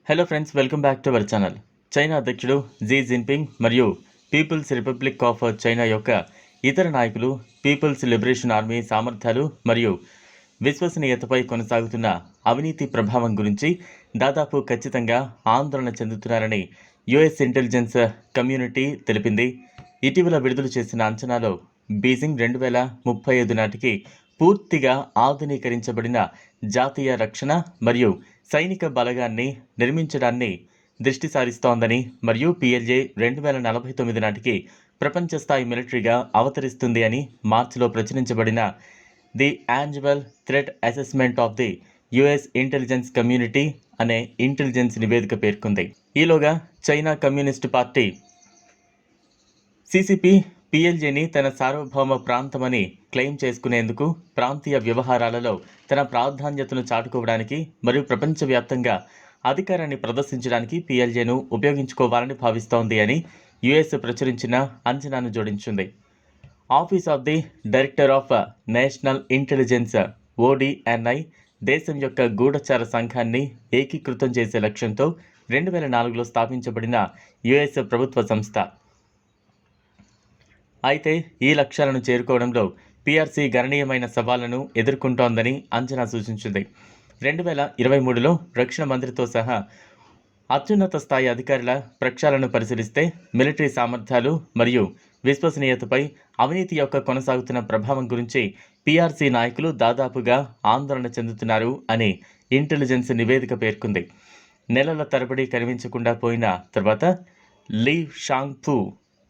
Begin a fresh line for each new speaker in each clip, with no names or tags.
Hello friends, welcome back to our channel. China అధ్యక్షుడు Xi Jinping మరియు peoples republic of China యొక్క ఇతర నాయకులు పీపుల్స్ లిబరేషన్ ఆర్మీ సామర్థ్యాలు మరియు విశ్వసనీయతపై కొనసాగుతున్న అవినీతి ప్రభావం గురించి దాదాపు ఖచ్చితంగా ఆందోళన చెందుతున్నారని యుఎస్ ఇంటెలిజెన్స్ కమ్యూనిటీ తెలిపింది. ఇటీవల విడుదల చేసిన అంచనాలో బీజింగ్ 2035 నాటికి పూర్తిగా ఆధునీకరించబడిన జాతీయ రక్షణ మరియు సైనిక బలగాన్ని నిర్మించడాన్ని దృష్టి సారిస్తోందని మరియు పిఎల్జే 2049 నాటికి ప్రపంచ స్థాయి మిలిటరీగా అవతరిస్తుంది అని మార్చిలో ప్రచురించబడిన the annual threat assessment of the US intelligence community అనే ఇంటెలిజెన్స్ నివేదిక పేర్కొంది. ఈలోగా చైనా కమ్యూనిస్టు పార్టీ సిసిపి పిఎల్జేని తన సార్వభౌమ ప్రాంతమని క్లెయిమ్ చేసుకునేందుకు ప్రాంతీయ వ్యవహారాలలో తన ప్రాధాన్యతను చాటుకోవడానికి మరియు ప్రపంచవ్యాప్తంగా అధికారాన్ని ప్రదర్శించడానికి పిఎల్జేను ఉపయోగించుకోవాలని భావిస్తోంది అని యుఎస్ ప్రచురించిన అంచనాను జోడించింది. Office of the director of national intelligence ODNI దేశం యొక్క గూఢచార సంఘాన్ని ఏకీకృతం చేసే లక్ష్యంతో 2004లో స్థాపించబడిన యుఎస్ ప్రభుత్వ సంస్థ. అయితే ఈ లక్ష్యాలను చేరుకోవడంలో పిఆర్సీ గణనీయమైన సవాళ్లను ఎదుర్కొంటోందని అంచనా సూచించింది. 2023లో రక్షణ మంత్రితో సహా అత్యున్నత స్థాయి అధికారుల ప్రక్షాళనను పరిశీలిస్తే మిలిటరీ సామర్థ్యాలు మరియు విశ్వసనీయతపై అవినీతి యొక్క కొనసాగుతున్న ప్రభావం గురించి పిఆర్సీ నాయకులు దాదాపుగా ఆందోళన చెందుతున్నారు అని ఇంటెలిజెన్స్ నివేదిక పేర్కొంది. నెలల తరబడి కనిపించకుండా పోయిన తర్వాత లీ షాంగ్ఫు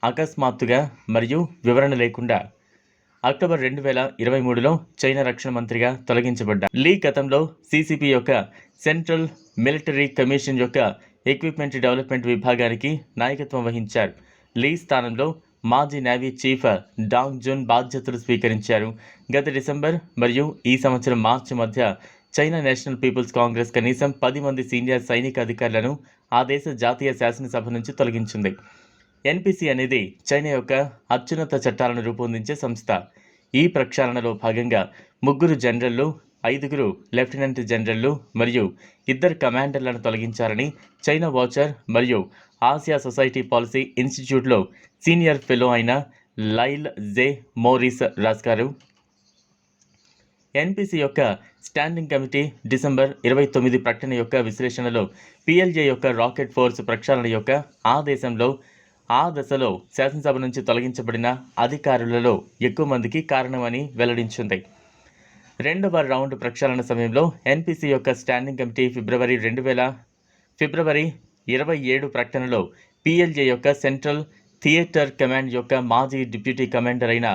అకస్మాత్తుగా మరియు వివరణ లేకుండా అక్టోబర్ 2023లో చైనా రక్షణ మంత్రిగా తొలగించబడ్డారు. లీ గతంలో సిసిపి యొక్క సెంట్రల్ మిలిటరీ కమిషన్ యొక్క ఎక్విప్మెంట్ డెవలప్మెంట్ విభాగానికి నాయకత్వం వహించారు. లీ స్థానంలో మాజీ నేవీ చీఫ్ డాంగ్ జున్ బాధ్యతలు స్వీకరించారు. గత డిసెంబర్ మరియు ఈ సంవత్సరం మార్చి మధ్య చైనా నేషనల్ పీపుల్స్ కాంగ్రెస్ కనీసం 10 మంది సీనియర్ సైనిక అధికారులను ఆ దేశ జాతీయ శాసనసభ నుంచి తొలగించింది. ఎన్పిసి అనేది చైనా యొక్క అత్యున్నత చట్టాలను రూపొందించే సంస్థ. ఈ ప్రక్షాళనలో భాగంగా 3 జనరళ్లు, 5 లెఫ్టినెంట్ జనరళ్లు మరియు 2 కమాండర్లను తొలగించారని చైనా వాచర్ మరియు ఆసియా సొసైటీ పాలసీ ఇన్స్టిట్యూట్లో సీనియర్ ఫెలో అయిన లైల్ జే మోరిస్ రాశారు. ఎన్పిసి యొక్క స్టాండింగ్ కమిటీ డిసెంబర్ 29 ప్రకటన యొక్క విశ్లేషణలో పిఎల్జే యొక్క రాకెట్ ఫోర్స్ ప్రక్షాళన యొక్క ఆ దశలో శాసనసభ నుంచి తొలగించబడిన అధికారులలో ఎక్కువ మందికి కారణమని వెల్లడించింది. 2వ రౌండ్ ప్రక్షాళన సమయంలో ఎన్పిసి యొక్క స్టాండింగ్ కమిటీ ఫిబ్రవరి 27 ప్రకటనలో పిఎల్జే యొక్క సెంట్రల్ థియేటర్ కమాండ్ యొక్క మాజీ డిప్యూటీ కమాండర్ అయిన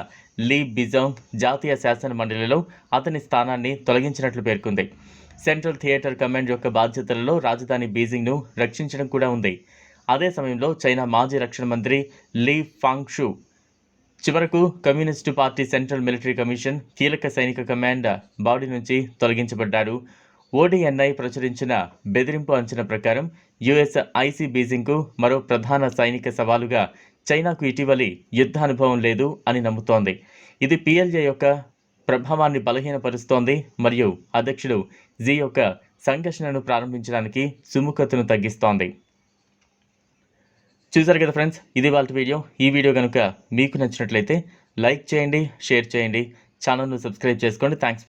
లీ బిజాంగ్ జాతీయ శాసన మండలిలో అతని స్థానాన్ని తొలగించినట్లు పేర్కొంది. సెంట్రల్ థియేటర్ కమాండ్ యొక్క బాధ్యతలలో రాజధాని బీజింగ్ను రక్షించడం కూడా ఉంది. అదే సమయంలో చైనా మాజీ రక్షణ మంత్రి లీ ఫాంగ్షు చివరకు communist party central military commission కీలక సైనిక కమాండ్ బాడీ నుంచి తొలగించబడ్డారు. ఓడిఎన్ఐ ప్రచురించిన బెదిరింపు అంచనా ప్రకారం యుఎస్ ఐసీ బీజింగ్కు మరో ప్రధాన సైనిక సవాలుగా చైనాకు ఇటీవలి యుద్ధానుభవం లేదు అని నమ్ముతోంది. ఇది పిఎల్జే యొక్క ప్రభావాన్ని బలహీనపరుస్తోంది మరియు అధ్యక్షుడు జీ యొక్క సంఘర్షణను ప్రారంభించడానికి సుముఖతను తగ్గిస్తోంది. చూసారు కదా ఫ్రెండ్స్, ఇది వాళ్ళ వీడియో. ఈ వీడియో కనుక మీకు నచ్చినట్లయితే లైక్ చేయండి, షేర్ చేయండి, ఛానల్ను సబ్స్క్రైబ్ చేసుకోండి. థ్యాంక్స్.